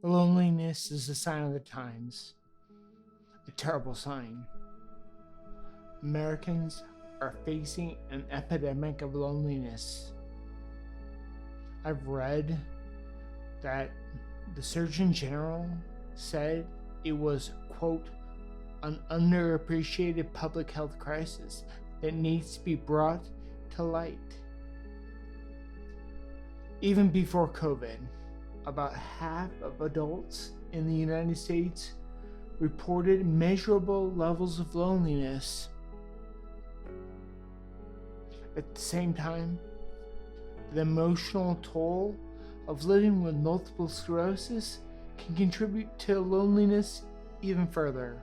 Loneliness is a sign of the times, a terrible sign. Americans are facing an epidemic of loneliness. I've read that the Surgeon General said it was, quote, an underappreciated public health crisis that needs to be brought to light. Even before COVID, about half of adults in the United States reported measurable levels of loneliness. At the same time, the emotional toll of living with multiple sclerosis can contribute to loneliness even further.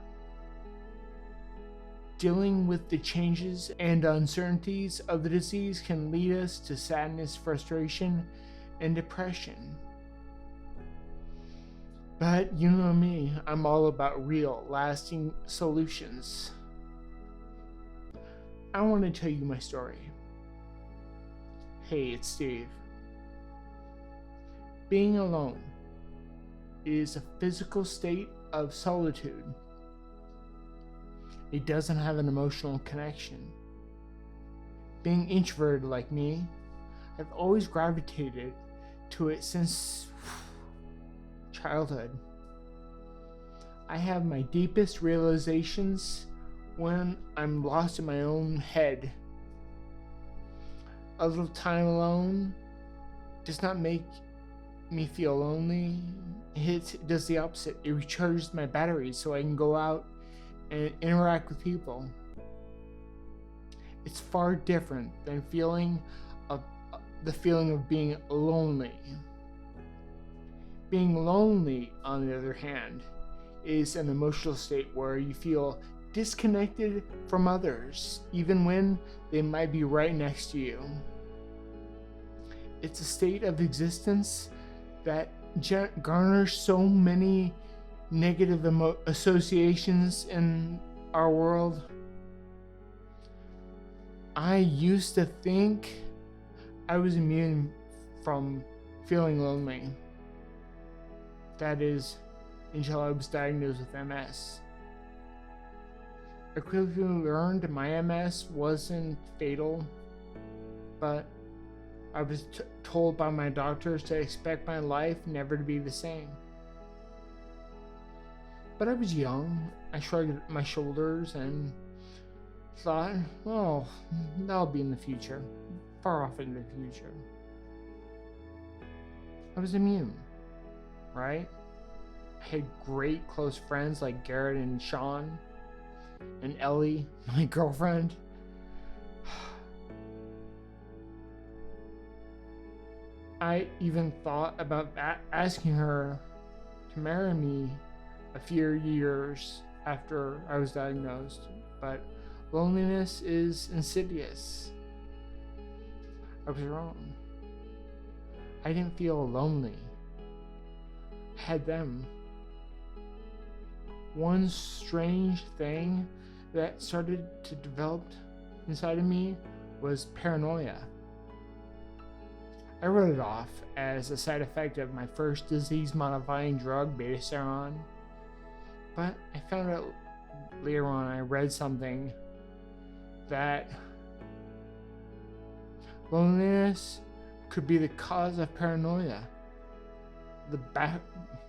Dealing with the changes and uncertainties of the disease can lead us to sadness, frustration, and depression. But you know me, I'm all about real, lasting solutions. I want to tell you my story. Hey, it's Steve. Being alone is a physical state of solitude. It doesn't have an emotional connection. Being introverted like me, I've always gravitated to it since childhood. I have my deepest realizations when I'm lost in my own head. A little time alone does not make me feel lonely. It does the opposite. It recharges my batteries so I can go out and interact with people. It's far different than the feeling of being lonely. Being lonely, on the other hand, is an emotional state where you feel disconnected from others, even when they might be right next to you. It's a state of existence that garners so many negative associations in our world. I used to think I was immune from feeling lonely. That is, until I was diagnosed with MS. I quickly learned my MS wasn't fatal, but I was told by my doctors to expect my life never to be the same. But I was young. I shrugged my shoulders and thought, well, that'll be in the future, far off in the future. I was immune, right? I had great close friends like Garrett and Sean and Ellie, my girlfriend. I even thought about asking her to marry me a few years after I was diagnosed, but loneliness is insidious. I was wrong. I didn't feel lonely. I had them. One strange thing that started to develop inside of me was paranoia. I wrote it off as a side effect of my first disease-modifying drug, beta-seron. But I found out later on, I read something that loneliness could be the cause of paranoia.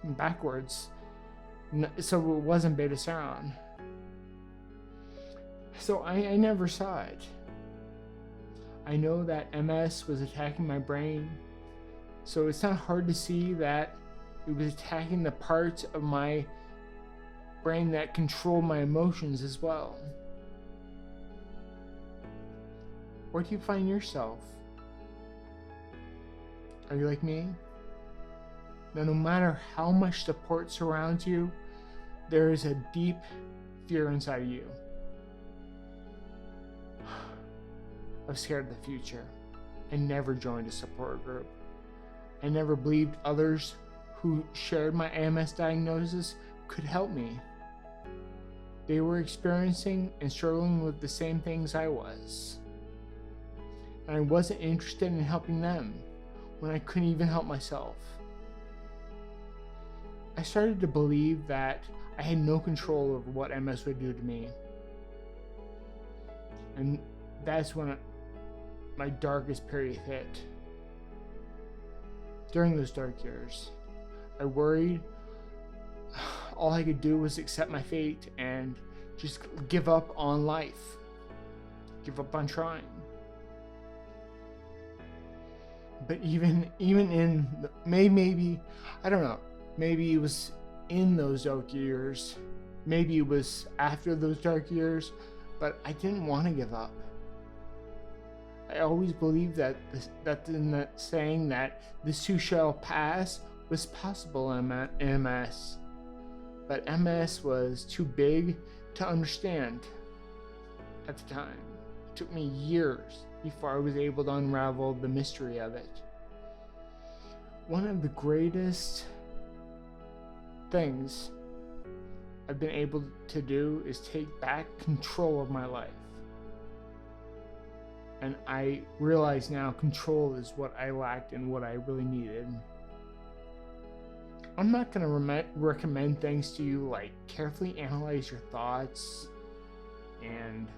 Backwards. So it wasn't beta-seron. So I never saw it. I know that MS was attacking my brain, so it's not hard to see that it was attacking the parts of my brain that control my emotions as well. Where do you find yourself? Are you like me? Now, no matter how much support surrounds you, there is a deep fear inside of you. I was scared of the future. I never joined a support group. I never believed others who shared my MS diagnosis could help me. They were experiencing and struggling with the same things I was. And I wasn't interested in helping them when I couldn't even help myself. started to believe that I had no control over what MS would do to me. And that's when my darkest period hit. During those dark years, I worried all I could do was accept my fate and just give up on life, give up on trying. But even in maybe I don't know, maybe it was in those dark years, maybe it was after those dark years, but I didn't want to give up. I always believed that in that saying that this too shall pass was possible in MS. But MS was too big to understand at the time. It took me years before I was able to unravel the mystery of it. One of the greatest things I've been able to do is take back control of my life. And I realize now control is what I lacked and what I really needed. I'm not going to recommend things to you like carefully analyze your thoughts and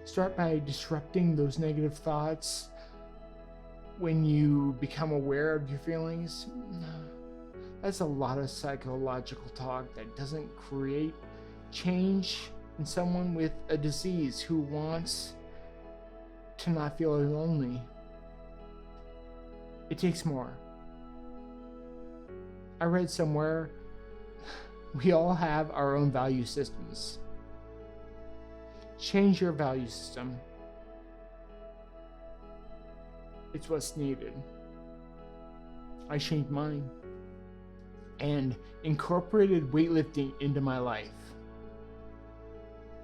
start by disrupting those negative thoughts when you become aware of your feelings. That's a lot of psychological talk that doesn't create change in someone with a disease who wants to not feel lonely. It takes more. I read somewhere we all have our own value systems. Change your value system. It's what's needed. I changed mine and incorporated weightlifting into my life.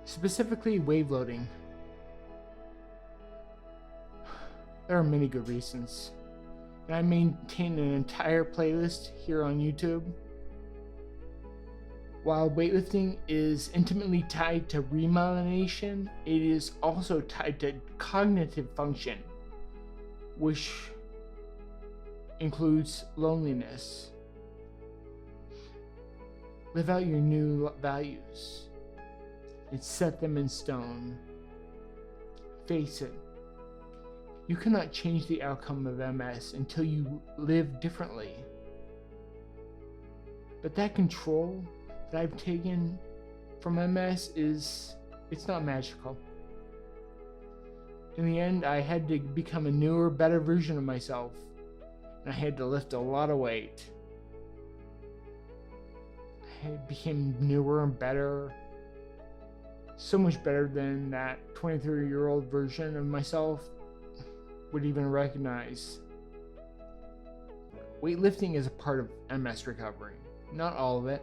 Specifically wave loading. There are many good reasons. And I maintain an entire playlist here on YouTube. While weightlifting is intimately tied to remyelination, it is also tied to cognitive function, which includes loneliness. Live out your new values and set them in stone. Face it. You cannot change the outcome of MS until you live differently. But that control that I've taken from MS it's not magical. In the end, I had to become a newer, better version of myself. And I had to lift a lot of weight. I became newer and better. So much better than that 23-year-old version of myself would even recognize. Weightlifting is a part of MS recovery, not all of it.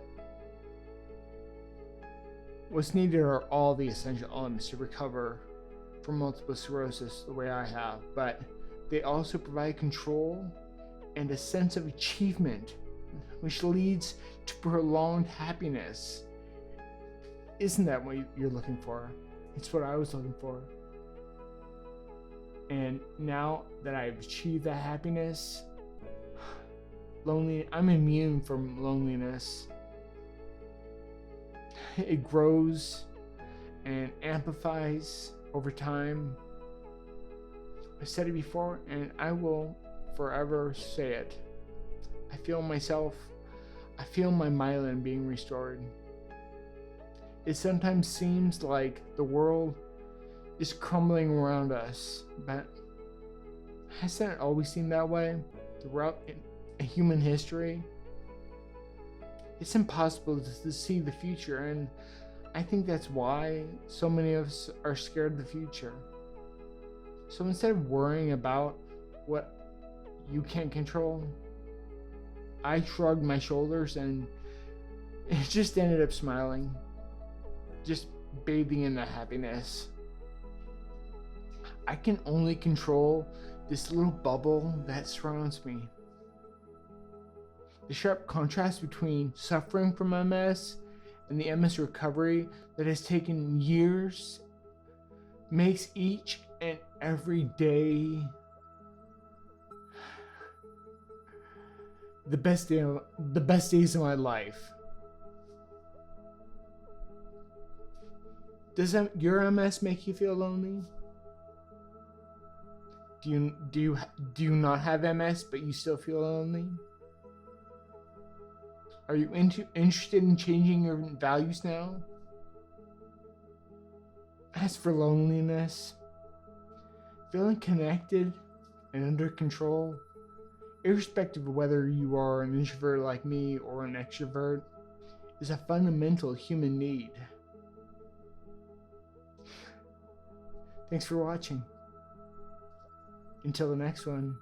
What's needed are all the essential elements to recover from multiple sclerosis the way I have, but they also provide control and a sense of achievement, which leads to prolonged happiness. Isn't that what you're looking for? It's what I was looking for. And now that I've achieved that happiness, I'm immune from loneliness. It grows and amplifies over time. I've said it before and I will forever say it. I feel my myelin being restored. It sometimes seems like the world is crumbling around us, but hasn't it always seemed that way throughout human history? It's impossible to see the future, and I think that's why so many of us are scared of the future. So instead of worrying about what you can't control, I shrugged my shoulders and it just ended up smiling, just bathing in the happiness. I can only control this little bubble that surrounds me. The sharp contrast between suffering from MS and the MS recovery that has taken years makes each and every day the best days of my life. Does your MS make you feel lonely? Do you not have MS but you still feel lonely? Are you interested in changing your values now? As for loneliness, feeling connected and under control, irrespective of whether you are an introvert like me or an extrovert, is a fundamental human need. Thanks for watching. Until the next one.